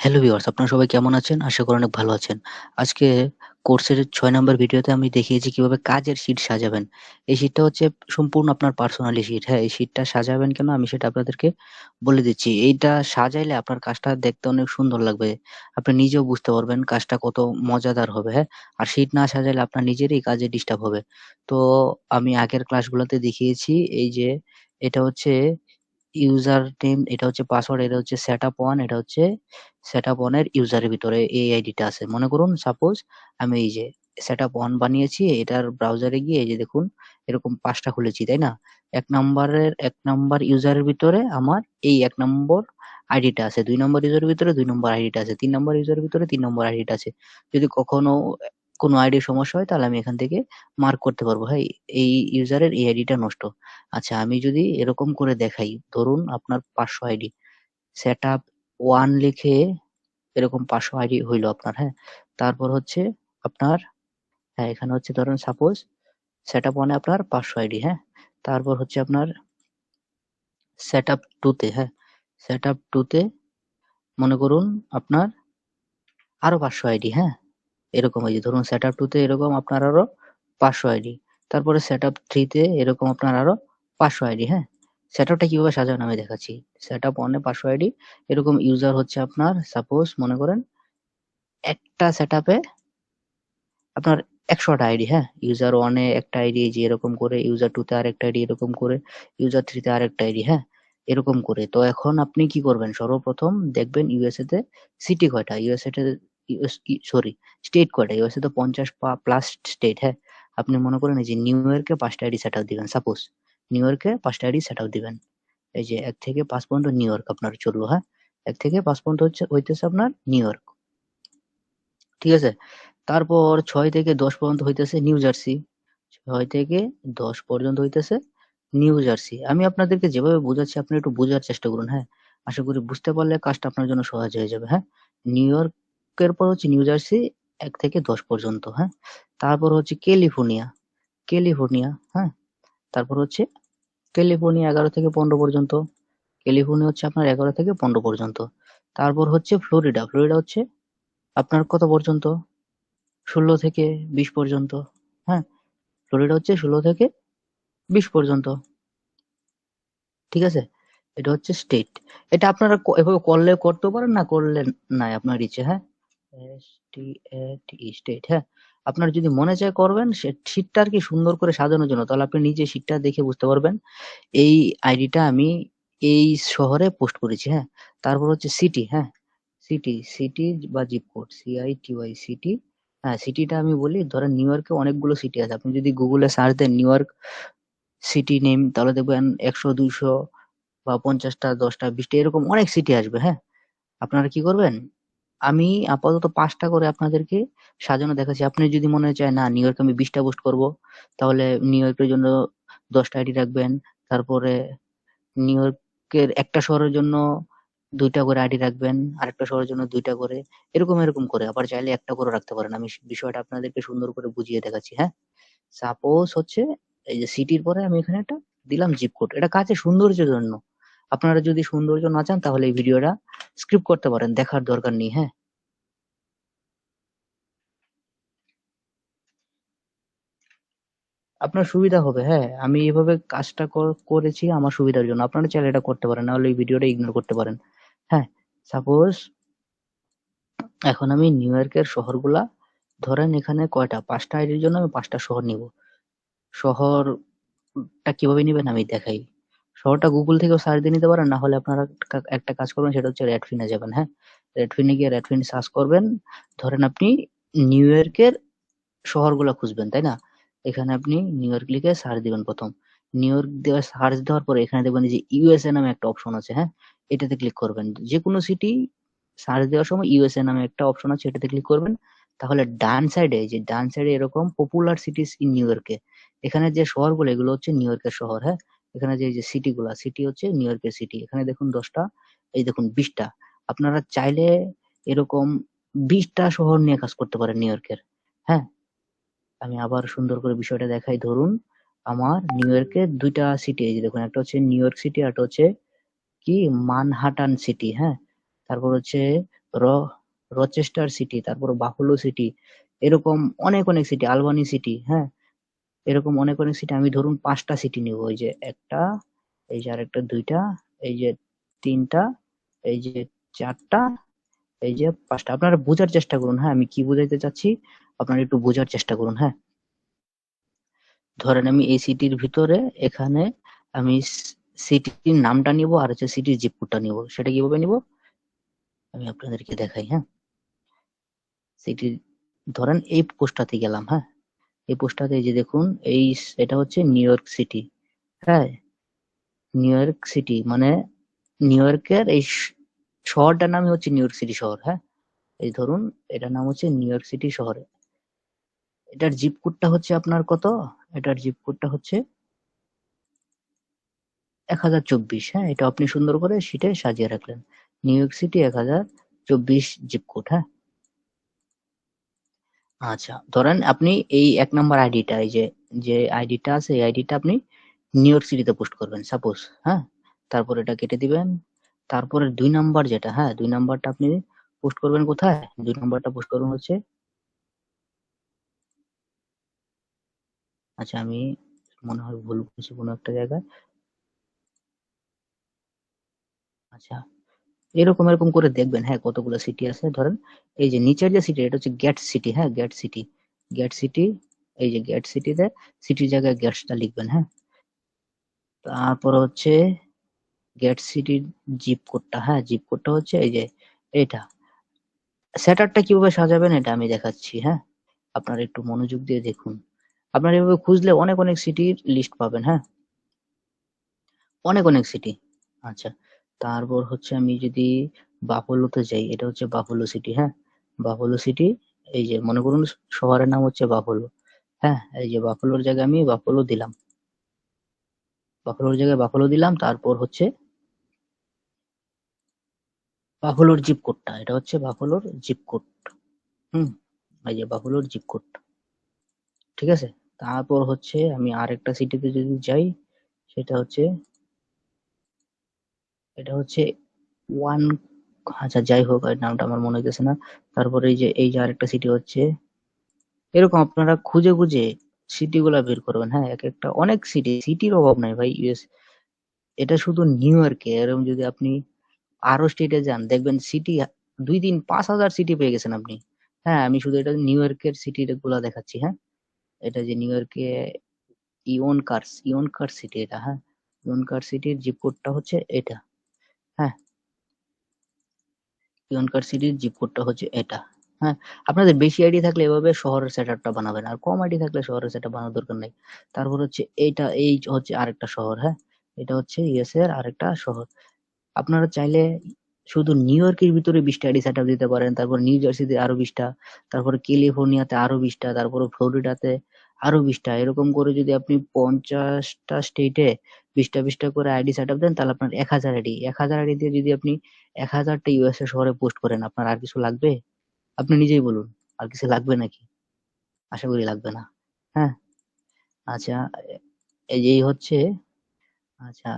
Hello viewers, আপনারা সবাই কেমন আছেন? আশা করি অনেক ভালো আছেন। আজকে কোর্সের ৬ নাম্বার ভিডিওতে আমি দেখিয়েছি কিভাবে কাজের শিট সাজাবেন। এই শিটটা হচ্ছে সম্পূর্ণ আপনার পার্সোনালি শিট। হ্যাঁ, এই শিটটা সাজাবেন কেন আমি সেটা আপনাদেরকে বলে দিচ্ছি। এইটা সাজাইলে আপনার কাজটা দেখতে অনেক সুন্দর লাগবে। আপনি নিজেও বুঝতে পারবেন কাজটা কত মজাদার হবে, হ্যাঁ? আর শিট না সাজাইলে আপনার নিজেরই কাজে ডিস্টার্ব হবে। তো আমি আগের ক্লাসগুলোতে দেখিয়েছি এই যে এটা হচ্ছে ইউজার নেম, এটা হচ্ছে পাসওয়ার্ড, এটা হচ্ছে সেটআপ 1, এটা হচ্ছে সেটআপ 1 এর ইউজারের ভিতরে এই আইডিটা আছে। মনে করুন সাপোজ আমি এই যে সেটআপ 1 বানিয়েছি, এটার ব্রাউজারে গিয়ে এই যে দেখুন এরকম ৫ টা খুলেছি, তাই না? ১ নাম্বার ইউজারের ভিতরে আমার এই ১ নম্বর আইডিটা আছে, ২ নম্বর ইউজারের ভিতরে ২ নম্বর আইডিটা আছে, ৩ নম্বর ইউজারের ভিতরে ৩ নম্বর আইডিটা আছে। যদি কখনো কোনো আইডির সমস্যা হয় তাহলে আমি এখান থেকে মার্ক করতে পারবো, হ্যাঁ, এই ইউজারের এই আইডিটা নষ্ট। আচ্ছা, আমি যদি এরকম করে দেখাই, ধরুন আপনার ৫০০ আইডি, সেটআপ 1 লিখে এরকম ৫০০ আইডি হইলো আপনার, হ্যাঁ? তারপর হচ্ছে আপনার, হ্যাঁ, এখানে হচ্ছে ধরেন সাপোজ সেটআপ 1 এ আপনার ৫০০ আইডি, হ্যাঁ? তারপর হচ্ছে আপনার সেটআপ 2 তে, হ্যাঁ? সেটআপ 2 তে মনে করুন আপনার আরো ৫০০ আইডি, হ্যাঁ? এরকম এই যে ধরুন সেটআপ 2 তে এরকম আপনার আরো ৫০০ আইডি। তারপরে সেটআপ 3 তে এরকম আপনার আরো ৫০০ আইডি, হ্যাঁ? সেটআপটা কিভাবে সাজাবেন আমি দেখাচ্ছি। সেটআপ 1 এ ৫০০ আইডি, এরকম ইউজার হচ্ছে আপনার সাপোজ মনে করেন একটা সেটআপে আপনার ১০০ টা আইডি, হ্যাঁ? ইউজার 1 এ একটা আইডি যে এরকম করে, ইউজার 2 তে আরেকটা আইডি এরকম করে, ইউজার 3 তে আরেকটা আইডি, হ্যাঁ? এরকম করে। তো এখন আপনি কি করবেন? সর্বপ্রথম দেখবেন ইউএসএ তে সিটি কয়টা, ইউএসএ তে সরি, স্টেট কয়টা। ইউএসএ তো ৫০ প্লাস স্টেট, হ্যাঁ? আপনি মনে করেন এই যে নিউ ইয়র্কে ৫ টা আইডি সেটআপ দিবেন সাপোজ। নিউ ইয়র্কে ৫ টা আইডি সেটআপ দিবেন। এই যে ১ থেকে ৫ পর্যন্ত নিউ ইয়র্ক আপনার চললো, হ্যাঁ? ১ থেকে ৫ পর্যন্ত হইতেছে আপনার নিউ ইয়র্ক। ঠিক আছে? তারপর ৬ থেকে ১০ পর্যন্ত হইতেছে নিউ জার্সি। ৬ থেকে ১০ পর্যন্ত হইতেছে নিউ জার্সি। আমি আপনাদেরকে যেভাবে বুঝাচ্ছি আপনি একটু বুঝার চেষ্টা করুন, হ্যাঁ? আশা করি বুঝতে পারলে কাজটা আপনার জন্য সহজ হয়ে যাবে, হ্যাঁ? নিউ ইয়র্কের পর হচ্ছে নিউ জার্সি ১ থেকে ১০ পর্যন্ত, হ্যাঁ? তারপর হচ্ছে ক্যালিফোর্নিয়া, ক্যালিফোর্নিয়া, হ্যাঁ? তারপর হচ্ছে ক্যালিফোর্নিয়া ১১ থেকে ১৫ পর্যন্ত। ক্যালিফোর্নিয়া হচ্ছে আপনার ১১ থেকে ১৫ পর্যন্ত। তারপর হচ্ছে ফ্লোরিডা, ফ্লোরিডা হচ্ছে আপনার কত পর্যন্ত? ১৬ থেকে ২০ পর্যন্ত, হ্যাঁ? ফ্লোরিডা হচ্ছে ১৬ থেকে ২০ পর্যন্ত। ঠিক আছে? এটা হচ্ছে স্টেট। এটা আপনারা এভাবে করলে করতেও পারেন, না করলে নাই, আপনার ইচ্ছে, হ্যাঁ? STAT স্টেট, হ্যাঁ? আপনার যদি মনে চায় করবেন শীটটা আরকি সুন্দর করে সাজানোর জন্য, তাহলে আপনি নিজে শীটটা দেখে বুঝতে পারবেন। এই আইডিটা আমি এই শহরে পোস্ট করেছি, হ্যাঁ? তারপর হচ্ছে সিটি, হ্যাঁ? সিটি বা জিপ কোড, CITY সিটি, হ্যাঁ, সিটিটা আমি বলি ধরেন নিউ ইয়র্কে অনেকগুলো সিটি আছে। আপনি যদি গুগলে সার্চ দেন নিউ ইয়র্ক সিটি নেম তাহলে দেখবেন ১০০, ২০০ বা ৫০ টা, ১০ টা, ২০ টা এরকম অনেক সিটি আসবে, হ্যাঁ? আপনারা কি করবেন? আমি আপাতত ৫ টা করে আপনাদেরকে সাজানো দেখাচ্ছি। আপনি যদি মনে চায় না নিউ ইয়র্কে আমি ২০ টা পোস্ট করব, তাহলে নিউ ইয়র্কের জন্য ১০ টা আইডি রাখবেন। তারপরে নিউ ইয়র্কের একটা শহরের জন্য ২ টা করে আইডি রাখবেন, আরেকটা শহরের জন্য ২ টা করে। এরকম করে। আবার চাইলে ১ টা করেও রাখতে পারেন। আমি বিষয়টা আপনাদেরকে সুন্দর করে বুঝিয়ে দেখাচ্ছি, হ্যাঁ? সাপোজ হচ্ছে এই যে সিটির পরে আমি এখানে একটা দিলাম জিপ কোড। এটা কাজের সৌন্দর্যের জন্য। আপনারা যদি সৌন্দর্য না চান তাহলে এই ভিডিওটা স্কিপ করতে পারেন। দেখার দরকার নেই, হ্যাঁ? আপনার সুবিধা হবে, হ্যাঁ? আমি এভাবে কাজটা করেছি আমার সুবিধার জন্য। আপনারা চাইলে এটা করতে পারেন। নাহলে এই ভিডিওটা ইগনোর করতে পারেন। হ্যাঁ? সাপোজ এখন আমি নিউ ইয়র্কের শহরগুলা, ধরেন এখানে কয়টা ৫ টা আইডির জন্য আমি ৫ টা শহর নিবো। শহরটা কিভাবে নিবেন আমি দেখাই। শহরটা গুগল থেকেও সার্চ দিয়ে নিতে পারেন। না হলে আপনারা একটা কাজ করবেন, সেটা হচ্ছে রেডফিনে যাবেন, হ্যাঁ? রেডফিনে গিয়ে রেডফিন সার্চ করবেন। ধরেন আপনি নিউ ইয়র্কের শহরগুলা খুঁজবেন, তাই না? এখানে আপনি নিউ ইয়র্ক লিখে সার্চ দিবেন ১ম। নিউ ইয়র্ক দিয়ে সার্চ দেওয়ার পরে এখানে দেখবেন যে ইউএসএ নামে একটা অপশন আছে, হ্যাঁ? এটাতে ক্লিক করবেন। যেকোনো সিটি সার্চ দেওয়ার সময় ইউএসএ নামে একটা অপশন আছে, এটাতে ক্লিক করবেন। তাহলে ডান সাইডে, এই যে ডান সাইডে এরকম পপুলার সিটিস ইন নিউ ইয়র্কে, এখানে যে শহরগুলো এগুলো হচ্ছে নিউ ইয়র্কের শহর, হ্যাঁ? এখানে যে এই যে সিটিগুলা, সিটি হচ্ছে নিউ ইয়র্কের সিটি। এখানে দেখুন ১০ টা, এই দেখুন ২০ টা। আপনারা চাইলে এরকম ২০ টা শহর নিয়ে কাজ করতে পারেন নিউ ইয়র্কের, হ্যাঁ? আমি আবার সুন্দর করে বিষয়টা দেখাই। ধরুন আমার নিউ ইয়র্কের ২ টা সিটি, এই যে দেখুন একটা হচ্ছে নিউ ইয়র্ক সিটি, আরেকটা হচ্ছে কি মানহাটান সিটি, হ্যাঁ? তারপর হচ্ছে র রচেস্টার সিটি, তারপর বাফলো সিটি, এরকম অনেক অনেক সিটি, আলবানি সিটি, হ্যাঁ, এরকম অনেক অনেক সিটি। আমি ধরুন 5টা সিটি নিব, এই যে একটা, এই যে আরেকটা 2টা, এই যে 3টা, এই যে 4টা, এই যে 5টা। আপনারা বোঝার চেষ্টা করুন, হ্যাঁ আমি কি বোঝাইতে চাচ্ছি, আপনারা একটু বোঝার চেষ্টা করুন। হ্যাঁ, ধরেন আমি এই সিটির ভিতরে এখানে আমি সিটির নামটা নিব আর হচ্ছে সিটির জিপ কোডটা নিব। সেটা কিভাবে নিব আমি আপনাদেরকে দেখাই। হ্যাঁ, সিটির, ধরেন এই পোস্টটাতে গেলাম। হ্যাঁ, এই পোস্টটাতে এই যে দেখুন, এই এটা হচ্ছে নিউ ইয়র্ক সিটি। হ্যাঁ, নিউ ইয়র্ক সিটি মানে নিউ ইয়র্কের এই শহরটার নামই হচ্ছে নিউ ইয়র্ক সিটি শহর। হ্যাঁ, এই ধরুন এটার নাম হচ্ছে নিউ ইয়র্ক সিটি শহরে। এটার জিপ কোডটা হচ্ছে আপনার কত, এটার জিপ কোডটা হচ্ছে 1024। হ্যাঁ, এটা আপনি সুন্দর করে শিটে সাজিয়ে রাখলেন, new York city 1024 zip code. হ্যাঁ, আচ্ছা ধরেন আপনি এই 1 নম্বর আইডিটা, এই যে যে আইডিটা আছে এই আইডিটা আপনি নিউ ইয়র্ক সিটিতে পোস্ট করবেন সাপোজ। হ্যাঁ, তারপর এটা কেটে দিবেন। তারপরে 2 নাম্বার যেটা, হ্যাঁ 2 নাম্বারটা আপনি পোস্ট করবেন কোথায়, 2 নাম্বারটা পোস্ট করবেন হচ্ছে, আচ্ছা আমি মনে হয় ভুল করছি কোনো একটা জায়গায়। আচ্ছা, এরকম এরকম করে দেখবেন, হ্যাঁ কতগুলো সিটি আছে। ধরেন এই যে নিচের যে সিটি এটা হচ্ছে গেট সিটি। হ্যাঁ, গেট সিটি, গেট সিটি, এই যে গেট সিটিতে সিটির জায়গায় গেটসটা লিখবেন। হ্যাঁ, তারপর হচ্ছে গেট সিটির জিপ কোডটা, হ্যাঁ জিপ কোডটা হচ্ছে এই যে এটা। সেটারটা কিভাবে সাজাবেন এটা আমি দেখাচ্ছি। হ্যাঁ, আপনারা একটু মনোযোগ দিয়ে দেখুন। আপনারা এভাবে খুঁজলে অনেক অনেক সিটির লিস্ট পাবেন। হ্যাঁ, অনেক অনেক সিটি। আচ্ছা, তারপর হচ্ছে আমি যদি বাফলোতে যাই, এটা হচ্ছে বাফলো সিটি। হ্যাঁ, বাফলো সিটি, এই যে মনে করুন শহরের নাম হচ্ছে বাফলো। হ্যাঁ, এই যে বাফলোর জায়গায় আমি বাফলো দিলাম, বাফলোর জায়গায় বাফলো দিলাম। তারপর হচ্ছে বাফলোর জিপ কোডটা, এটা হচ্ছে বাফলোর জিপ কোড। হুম, এই যে বাফলোর জিপ কোড, ঠিক আছে। তারপর হচ্ছে আমি আরেকটা সিটিতে যদি যাই, সেটা হচ্ছে, এটা হচ্ছে ওয়ান, আচ্ছা যাই হোক এর নামটা আমার মনে হইতেছে না। তারপরে এই যে আরেকটা সিটি হচ্ছে, এরকম আপনারা খুঁজে খুঁজে সিটি গুলা বের করবেন। হ্যাঁ, এক একটা অনেক সিটি, সিটির অভাব নাই ভাই ইউএস। এটা শুধু নিউ ইয়র্কে, এরকম যদি আপনি আরো স্টেটে যান দেখবেন সিটি 2, 3, 5 হাজার সিটি পেয়ে গেছেন আপনি। হ্যাঁ, আমি শুধু এটা নিউ ইয়র্কের সিটি গুলা দেখাচ্ছি। হ্যাঁ, এটা যে নিউ ইয়র্কে ইয়ন কার সিটি এটা। হ্যাঁ, ইয়ন কার সিটির জিপ কোডটা হচ্ছে এটা। হ্যাঁ, ইয়নকার সিটির জিপ কোডটা হচ্ছে এটা। হ্যাঁ, আপনাদের বেশি আইডি থাকলে এভাবে শহরের সেটআপটা বানাবেন, আর কম আইডি থাকলে শহরের সেটআপ বানানোর দরকার নেই। তারপর হচ্ছে এইটা, এই হচ্ছে আরেকটা শহর। হ্যাঁ, এটা হচ্ছে ইউএস এর আরেকটা শহর। আপনারা চাইলে শুধু নিউ ইয়র্কের ভিতরে 20টা আইডি সেটআপ দিতে পারেন, তারপর নিউ জার্সিতে আরো 20টা, তারপর ক্যালিফোর্নিয়াতে আরো 20টা, তারপর ফ্লোরিডাতে আরো 20টা, এরকম করে যদি আপনি 50টা স্টেটে 20টা করে আইডি সেটআপ দেন, তাহলে আপনার 1000 আইডি, 1000 আইডি দিয়ে যদি আপনি 1000টা ইউএসএ শহরে পোস্ট করেন, আপনার আর কিছু লাগবে? আপনি নিজেই বলুন, আর কিছু লাগবে নাকি? আশা করি লাগবে না। হ্যাঁ, আচ্ছা, এই হচ্ছে, আচ্ছা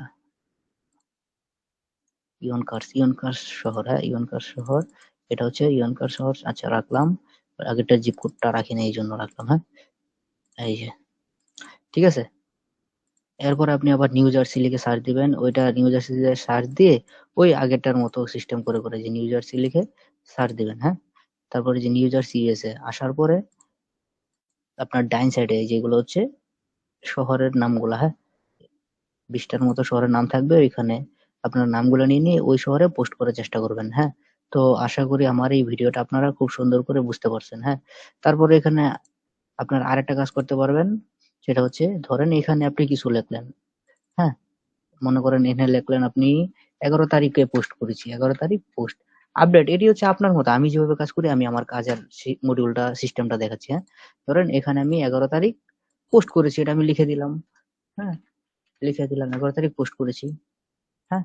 ইয়নকার্স শহর। হ্যাঁ, ইয়নকার্স শহর, এটা হচ্ছে ইয়নকার শহর। আচ্ছা রাখলাম, আগেরটা জিপ কোডটা রাখি না এই জন্য রাখলাম। হ্যাঁ, এই যে, ঠিক আছে। এরপর আপনি আবার নিউ জার্সি লিখে সার্চ দিবেন, ওইটা নিউ জার্সি সার্চ দিয়ে ওই আগেরটার মতো সিস্টেম করে করে যে নিউ জার্সি লিখে সার্চ দিবেন। হ্যাঁ, তারপরে যে নিউ জার্সি ইউএসএ আসার পরে আপনার ডাইন সাইডে যেগুলো হচ্ছে শহরের নামগুলা, হ্যাঁ 20টার মতো শহরের নাম থাকবে, ওইখানে আপনার নামগুলো নিয়ে নিয়ে ওই শহরে পোস্ট করার চেষ্টা করবেন। হ্যাঁ, তো আশা করি আমার এই ভিডিওটা আপনারা খুব সুন্দর করে বুঝতে পারছেন। হ্যাঁ, তারপরে এখানে আপনার আরেকটা কাজ করতে পারবেন, সেটা হচ্ছে ধরেন এখানে আপনি কিছু লিখলেন। হ্যাঁ, মনে করেন এখানে লিখলেন আপনি 11 তারিখে পোস্ট করেছি, 11 তারিখ পোস্ট আপডেট, এটি হচ্ছে আপনার মতো। আমি যেভাবে কাজ করি, আমি আমার কাজের মডিউলটা সিস্টেমটা দেখাচ্ছি। হ্যাঁ, ধরেন এখানে আমি 11 তারিখ পোস্ট করেছি, এটা আমি লিখে দিলাম। হ্যাঁ, লিখে দিলাম 11 তারিখ পোস্ট করেছি। হ্যাঁ,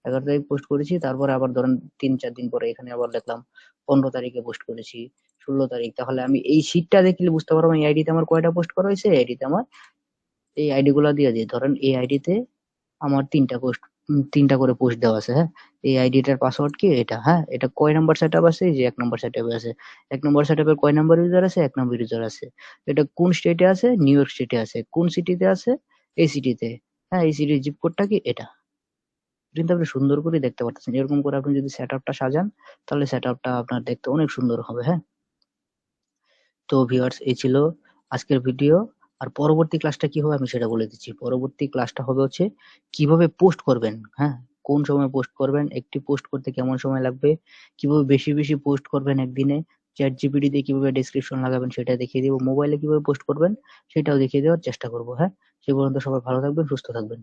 11 তারিখ পোস্ট করেছি। তারপরে আবার ধরেন 3-4 দিন পরে এখানে আবার দেখলাম 15 তারিখে পোস্ট করেছি, 16 তারিখ। তাহলে আমি এই শীটটা দেখলে বুঝতে পারবো এই আইডিতে আমার কয়টা পোস্ট করা হয়েছে, এই আইডিতে আমার এই আইডি গুলা দিয়ে দিই। ধরেন এই আইডিতে আমার 3টা পোস্ট, 3টা করে পোস্ট দেওয়া আছে, হ্যাঁ? এই আইডিটার পাসওয়ার্ড কি এটা, হ্যাঁ? এটা কয় নাম্বার সেটআপ আছে? এই যে 1 নাম্বার সেটআপে আছে। 1 নাম্বার সেটআপের কয় নাম্বার ইউজার আছে? 1 নাম্বার ইউজার আছে। এটা কোন স্টেটে আছে? নিউ ইয়র্ক স্টেটে আছে। কোন সিটিতে আছে? এই সিটিতে। হ্যাঁ, এই সিটির জিপ কোডটা কি এটা। কিন্তু আপনি সুন্দর করে দেখতে পারতেছেন। এরকম করে আপনি যদি সেটআপটা সাজান তাহলে সেটআপটা আপনার দেখতে অনেক সুন্দর হবে, হ্যাঁ? তো ভিউয়ার্স, এই ছিল আজকের ভিডিও। আর পরবর্তী ক্লাসটা কি হবে আমি সেটা বলে দিচ্ছি। পরবর্তী ক্লাসটা হবে হচ্ছে কিভাবে পোস্ট করবেন, হ্যাঁ? কোন সময় পোস্ট করবেন, একটি পোস্ট করতে কেমন সময় লাগবে, কিভাবে বেশি বেশি পোস্ট করবেন একদিনে, চ্যাট জিপিটি দিয়ে কিভাবে ডেসক্রিপশন লাগাবেন সেটা দেখিয়ে দিব, মোবাইলে কিভাবে পোস্ট করবেন সেটাও দেখিয়ে দেওয়ার চেষ্টা করব, হ্যাঁ? সে পর্যন্ত সবাই ভালো থাকবেন, সুস্থ থাকবেন।